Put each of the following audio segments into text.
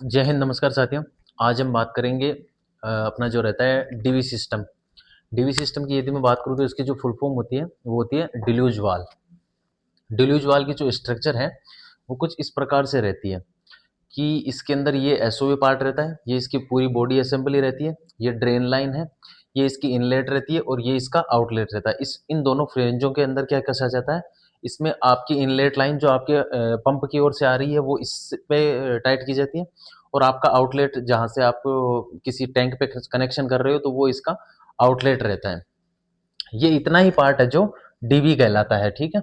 जय हिंद, नमस्कार साथियों। आज हम बात करेंगे अपना जो रहता है डीवी सिस्टम। डीवी सिस्टम की यदि मैं बात करूँ तो इसकी जो फुल फॉर्म होती है वो होती है डिल्यूज वाल। डिल्यूज वाल की जो स्ट्रक्चर है वो कुछ इस प्रकार से रहती है कि इसके अंदर ये एसओवी पार्ट रहता है, ये इसकी पूरी बॉडी असेंबली रहती है, ये ड्रेन लाइन है, ये इसकी इनलेट रहती है और ये इसका आउटलेट रहता है। इस इन दोनों फ्रेंजों के अंदर क्या कसा जाता है, इसमें आपकी इनलेट लाइन जो आपके पंप की ओर से आ रही है वो इस पे टाइट की जाती है और आपका आउटलेट जहाँ से आप किसी टैंक पे कनेक्शन कर रहे हो तो वो इसका आउटलेट रहता है। ये इतना ही पार्ट है जो डीवी कहलाता है, ठीक है।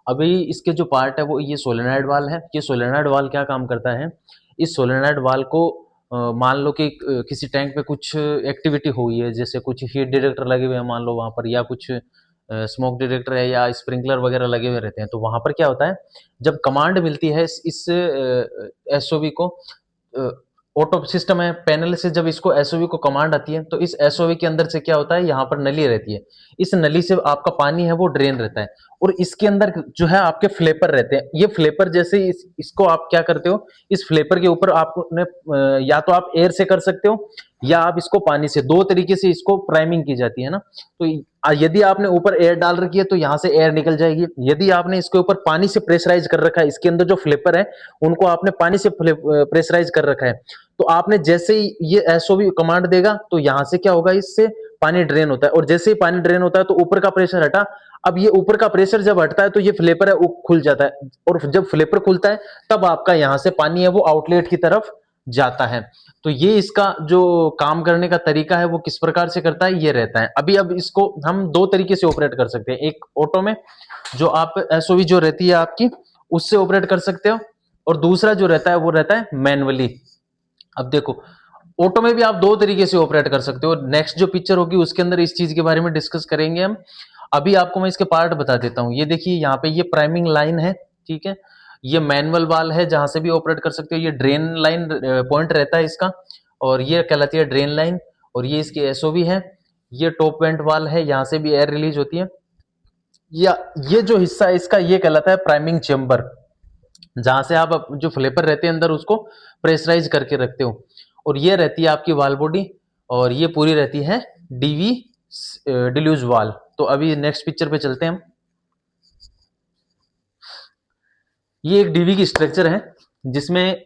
अभी इसके जो पार्ट है वो ये सोलेनॉइड वाल है। ये सोलेनॉइड वाल क्या काम करता है, इस सोलेनॉइड वाल को मान लो कि किसी टैंक पे कुछ एक्टिविटी हुई है, जैसे कुछ हीट डिटेक्टर लगे हुए हैं मान लो वहां पर, या कुछ स्मोक डिटेक्टर है या स्प्रिंकलर वगैरह लगे हुए रहते हैं, तो वहां पर क्या होता है, जब कमांड मिलती है इस एसओवी को, ऑटो सिस्टम है पैनल से, जब इसको एसओवी को कमांड आती है तो इस एसओवी के अंदर से क्या होता है, यहाँ पर नली रहती है, इस नली से आपका पानी है वो ड्रेन रहता है और इसके अंदर जो है आपके फ्लेपर रहते हैं। ये फ्लेपर जैसे इसको आप क्या करते हो, इस फ्लेपर के ऊपर आपने या तो आप एयर से कर सकते हो या आप इसको पानी से, दो तरीके से इसको प्राइमिंग की जाती है ना। तो यदि आपने ऊपर एयर डाल रखी है तो यहाँ से एयर निकल जाएगी, यदि आपने इसके ऊपर पानी से प्रेशराइज कर रखा है, इसके अंदर जो फ्लेपर है उनको आपने पानी से प्रेशराइज कर रखा है, तो आपने जैसे ही ये एसओवी कमांड देगा तो यहां से क्या होगा, इससे पानी ड्रेन होता है और जैसे ही पानी ड्रेन होता है तो ऊपर का प्रेशर हटा। अब ये ऊपर का प्रेशर जब हटता है तो ये फ्लेपर है वो खुल जाता है और जब फ्लेपर खुलता है तब आपका यहां से पानी है वो आउटलेट की तरफ जाता है। तो ये इसका जो काम करने का तरीका है वो किस प्रकार से करता है ये रहता है। अभी अब इसको हम दो तरीके से ऑपरेट कर सकते हैं, एक ऑटो में जो आप एसओवी जो रहती है आपकी उससे ऑपरेट कर सकते हो और दूसरा जो रहता है वो रहता है मैनुअली। अब देखो, ऑटो में भी आप दो तरीके से ऑपरेट कर सकते हो, नेक्स्ट जो पिक्चर होगी उसके अंदर इस चीज के बारे में डिस्कस करेंगे हम। अभी आपको मैं इसके पार्ट बता देता हूँ। ये देखिए यहाँ पे ये प्राइमिंग लाइन है, ठीक है, ये मैनुअल वाल है जहां से भी ऑपरेट कर सकते हो, ये ड्रेन लाइन पॉइंट रहता है इसका और ये कहलाती है ड्रेन लाइन, और ये इसकी एसओवी है, ये टॉप वेंट वाल है, यहाँ से भी एयर रिलीज होती है। या ये जो हिस्सा है इसका ये कहलाता है प्राइमिंग चेम्बर, जहां से आप जो फ्लेपर रहते हैं अंदर उसको प्रेशराइज करके रखते हो, और ये रहती है आपकी वाल बॉडी और ये पूरी रहती है डीवी डिल्यूज वाल। तो अभी नेक्स्ट पिक्चर पे चलते हैं हम। ये एक डीवी की स्ट्रक्चर है जिसमें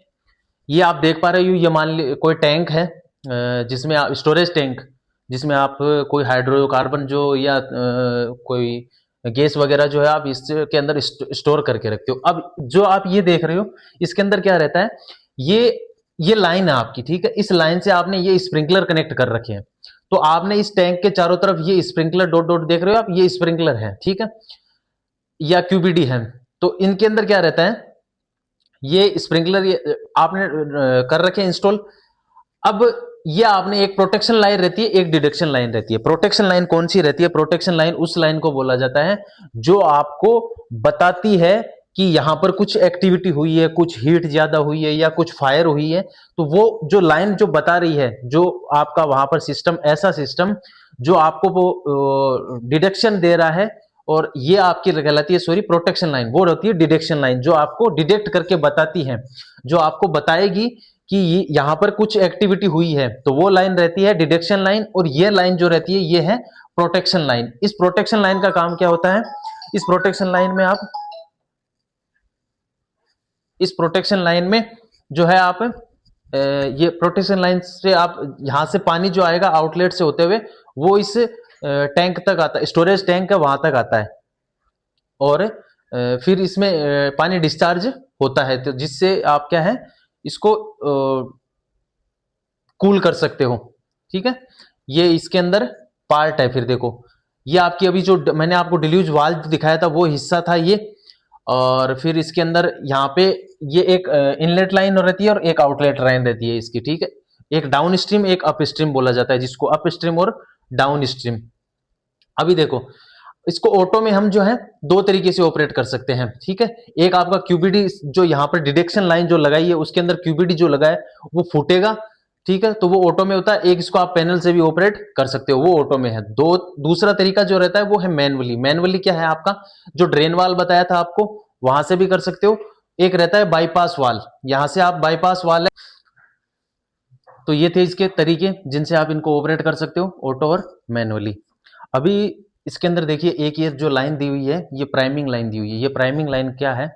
ये आप देख पा रहे हो, ये मान ली कोई टैंक है जिसमें आप स्टोरेज टैंक, जिसमें आप कोई हाइड्रोकार्बन जो या कोई गैस वगैरह जो है आप इसके अंदर स्टोर करके रखते हो। अब जो आप ये देख रहे हो इसके अंदर क्या रहता है, ये ये लाइन है आपकी, ठीक है, इस लाइन से आपने ये स्प्रिंकलर कनेक्ट कर रखे हैं, तो आपने इस टैंक के चारों तरफ ये स्प्रिंकलर डॉट डॉट देख रहे हो आप, ये स्प्रिंकलर है, ठीक है, या क्यूबीडी है। तो इनके अंदर क्या रहता है, ये स्प्रिंकलर ये आपने कर रखे इंस्टॉल। अब ये आपने एक प्रोटेक्शन लाइन रहती है, एक डिडक्शन लाइन रहती है। प्रोटेक्शन लाइन कौन सी रहती है, प्रोटेक्शन लाइन उस लाइन को बोला जाता है जो आपको बताती है कि यहां पर कुछ एक्टिविटी हुई है, कुछ हीट ज्यादा हुई है या कुछ फायर हुई है, तो वो जो लाइन जो बता रही है, जो आपका वहां पर सिस्टम, ऐसा सिस्टम जो आपको वो डिडक्शन दे रहा है, और ये आपकी कहलाती है, सॉरी, प्रोटेक्शन लाइन, वो होती है डिडक्शन लाइन जो आपको डिटेक्ट करके बताती है, जो आपको बताएगी कि यहां पर कुछ एक्टिविटी हुई है, तो वो लाइन रहती है डिडक्शन लाइन, और ये लाइन जो रहती है ये है प्रोटेक्शन लाइन। इस प्रोटेक्शन लाइन का काम क्या होता है, इस प्रोटेक्शन लाइन में आप, इस प्रोटेक्शन लाइन में जो है आप ये प्रोटेक्शन लाइन से आप यहां से पानी जो आएगा आउटलेट से होते हुए वो इस टैंक तक आता है, स्टोरेज टैंक है वहां तक आता है, और फिर इसमें पानी डिस्चार्ज होता है, तो जिससे आप क्या है इसको कूल कर सकते हो, ठीक है। ये इसके अंदर पार्ट है। फिर देखो, ये आपकी अभी जो मैंने आपको डिल्यूज वाल्व दिखाया था वो हिस्सा था ये, और फिर इसके अंदर यहाँ पे ये एक इनलेट लाइन रहती है और एक आउटलेट लाइन रहती है इसकी, ठीक है। एक डाउन स्ट्रीम, एक अप स्ट्रीम बोला जाता है, जिसको अप स्ट्रीम और डाउन स्ट्रीम। अभी देखो, इसको ऑटो में हम जो है दो तरीके से ऑपरेट कर सकते हैं, ठीक है। एक आपका क्यूबीडी जो यहाँ पर डिडक्शन लाइन जो लगाई है उसके अंदर क्यूबीडी जो लगा है वो फूटेगा, ठीक है, तो वो ऑटो में होता है। एक इसको आप पैनल से भी ऑपरेट कर सकते हो, वो ऑटो में है। दूसरा तरीका जो रहता है वो है मैनुअली। मैनुअली क्या है आपका, जो ड्रेन वाल बताया था आपको, वहां से भी कर सकते हो। एक रहता है बाईपास वाल, यहां से आप बाईपास वाल है, तो ये थे इसके तरीके जिनसे आप इनको ऑपरेट कर सकते हो, ऑटो और मैनुअली। अभी इसके अंदर देखिए एक ये जो लाइन दी हुई है, ये प्राइमिंग लाइन दी हुई है। ये प्राइमिंग लाइन क्या है?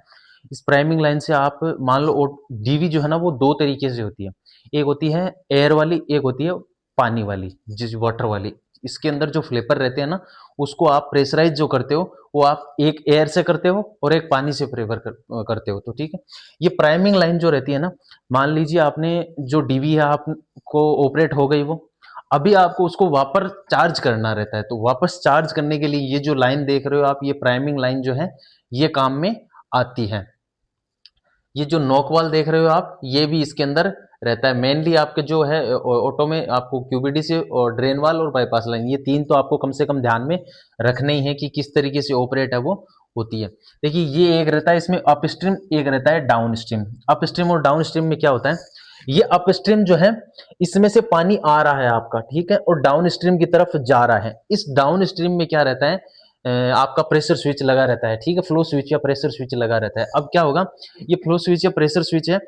इस प्राइमिंग लाइन से आप मान लो डीवी जो है ना वो दो तरीके से होती है। एक होती है एयर वाली, एक होती है पानी वाली, जिस वाटर वाली। इसके अंदर जो फ्लेपर रहते हैं ना, उसको आप प्रेशराइज जो करते हो वो आप एक एयर से करते हो और एक पानी से करते हो। तो ठीक है, ये प्राइमिंग लाइन जो रहती है ना, मान लीजिए आपने जो डीवी है आपको ऑपरेट हो गई वो, अभी आपको उसको वापस चार्ज करना रहता है। तो वापस चार्ज करने के लिए ये जो लाइन देख रहे हो आप, ये प्राइमिंग लाइन जो है ये काम में आती है। ये जो नोक वाल देख रहे हो आप, ये भी इसके अंदर रहता है। मेनली आपके जो है ऑटो में आपको क्यूबीडीसी और ड्रेन वाल और बाईपास लाइन, ये तीन तो आपको कम से कम ध्यान में रखने ही है कि किस तरीके से ऑपरेट है वो होती है। देखिए ये एक रहता है इसमें अप स्ट्रीम, एक रहता है डाउन स्ट्रीम। अप स्ट्रीम और डाउन स्ट्रीम में क्या होता है? ये अप स्ट्रीम जो है इसमें से पानी आ रहा है आपका, ठीक है, और डाउन स्ट्रीम की तरफ जा रहा है। इस डाउन स्ट्रीम में क्या रहता है? आपका प्रेशर स्विच लगा रहता है, ठीक है, फ्लो स्विच या प्रेशर स्विच लगा रहता है। अब क्या होगा? ये फ्लो स्विच या प्रेशर स्विच है,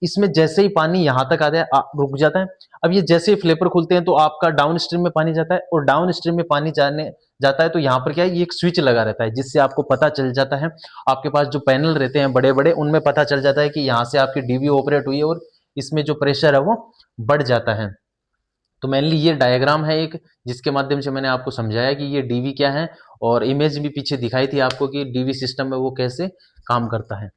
इसमें जैसे ही पानी यहां तक आ जाए रुक जाता है। अब ये जैसे ही फ्लेपर खुलते हैं तो आपका डाउन स्ट्रीम में पानी जाता है, और डाउन स्ट्रीम में पानी जाने जाता है तो यहाँ पर क्या है, ये एक स्विच लगा रहता है जिससे आपको पता चल जाता है। आपके पास जो पैनल रहते हैं बड़े बड़े, उनमें पता चल जाता है कि यहाँ से आपकी डीवी ऑपरेट हुई है और इसमें जो प्रेशर है वो बढ़ जाता है। तो मेनली ये डायग्राम है एक, जिसके माध्यम से मैंने आपको समझाया कि ये डीवी क्या है, और इमेज भी पीछे दिखाई थी आपको कि डीवी सिस्टम में वो कैसे काम करता है।